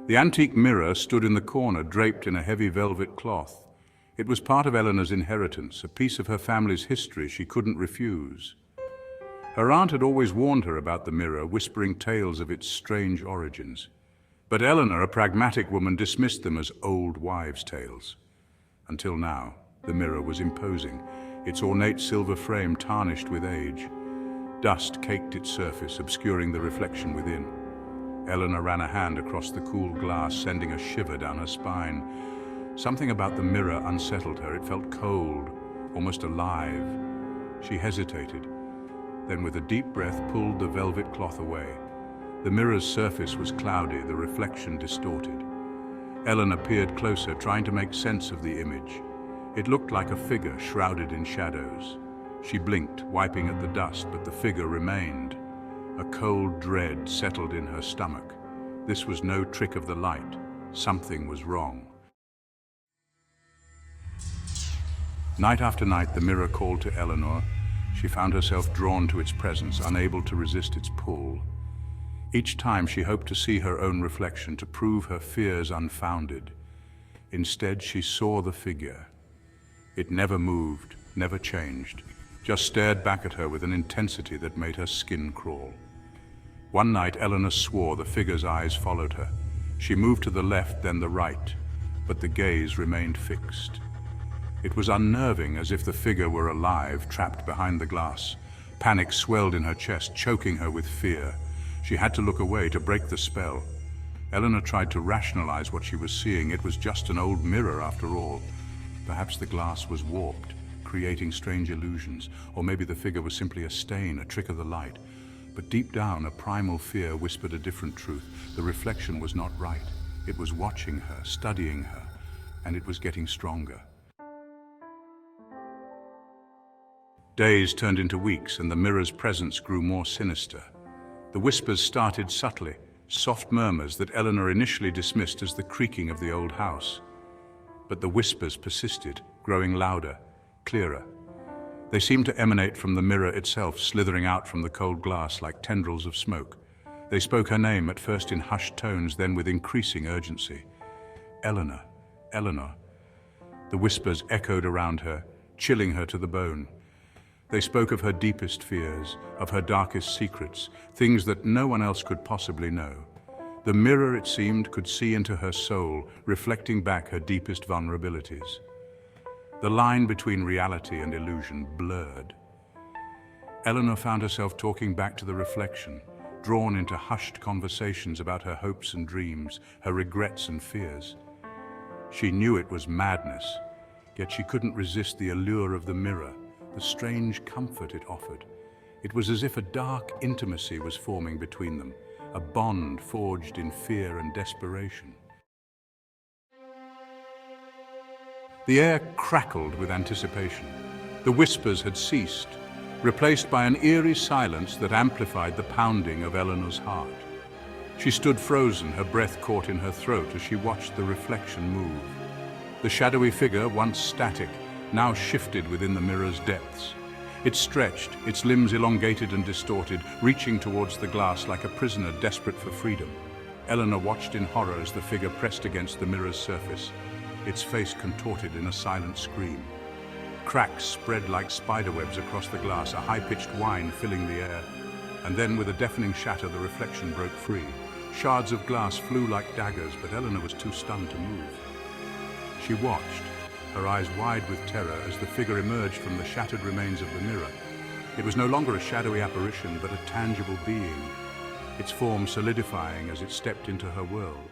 The antique mirror stood in the corner, draped in a heavy velvet cloth. It was part of Eleanor's inheritance, a piece of her family's history she couldn't refuse. Her aunt had always warned her about the mirror, whispering tales of its strange origins. But Eleanor, a pragmatic woman, dismissed them as old wives' tales. Until now, the mirror was imposing, its ornate silver frame tarnished with age. Dust caked its surface, obscuring the reflection within. Eleanor ran a hand across the cool glass, sending a shiver down her spine. Something about the mirror unsettled her. It felt cold, almost alive. She hesitated, then with a deep breath pulled the velvet cloth away. The mirror's surface was cloudy, the reflection distorted. Eleanor peered closer, trying to make sense of the image. It looked like a figure shrouded in shadows. She blinked, wiping at the dust, but the figure remained. A cold dread settled in her stomach. This was no trick of the light. Something was wrong. Night after night, the mirror called to Eleanor. She found herself drawn to its presence, unable to resist its pull. Each time she hoped to see her own reflection, to prove her fears unfounded. Instead, she saw the figure. It never moved, never changed, just stared back at her with an intensity that made her skin crawl. One night, Eleanor swore the figure's eyes followed her. She moved to the left, then the right, but the gaze remained fixed. It was unnerving, as if the figure were alive, trapped behind the glass. Panic swelled in her chest, choking her with fear. She had to look away to break the spell. Eleanor tried to rationalize what she was seeing. It was just an old mirror after all. Perhaps the glass was warped, creating strange illusions, or maybe the figure was simply a stain, a trick of the light. But deep down, a primal fear whispered a different truth. The reflection was not right. It was watching her, studying her, and it was getting stronger. Days turned into weeks, and the mirror's presence grew more sinister. The whispers started subtly, soft murmurs that Eleanor initially dismissed as the creaking of the old house. But the whispers persisted, growing louder, clearer. They seemed to emanate from the mirror itself, slithering out from the cold glass like tendrils of smoke. They spoke her name, at first in hushed tones, then with increasing urgency. Eleanor, Eleanor. The whispers echoed around her, chilling her to the bone. They spoke of her deepest fears, of her darkest secrets, things that no one else could possibly know. The mirror, it seemed, could see into her soul, reflecting back her deepest vulnerabilities. The line between reality and illusion blurred. Eleanor found herself talking back to the reflection, drawn into hushed conversations about her hopes and dreams, her regrets and fears. She knew it was madness, yet she couldn't resist the allure of the mirror, the strange comfort it offered. It was as if a dark intimacy was forming between them, a bond forged in fear and desperation. The air crackled with anticipation. The whispers had ceased, replaced by an eerie silence that amplified the pounding of Eleanor's heart. She stood frozen, her breath caught in her throat as she watched the reflection move. The shadowy figure, once static, now shifted within the mirror's depths. It stretched, its limbs elongated and distorted, reaching towards the glass like a prisoner desperate for freedom. Eleanor watched in horror as the figure pressed against the mirror's surface, its face contorted in a silent scream. Cracks spread like spiderwebs across the glass, a high-pitched whine filling the air. And then, with a deafening shatter, the reflection broke free. Shards of glass flew like daggers, but Eleanor was too stunned to move. She watched, her eyes wide with terror, as the figure emerged from the shattered remains of the mirror. It was no longer a shadowy apparition, but a tangible being, its form solidifying as it stepped into her world.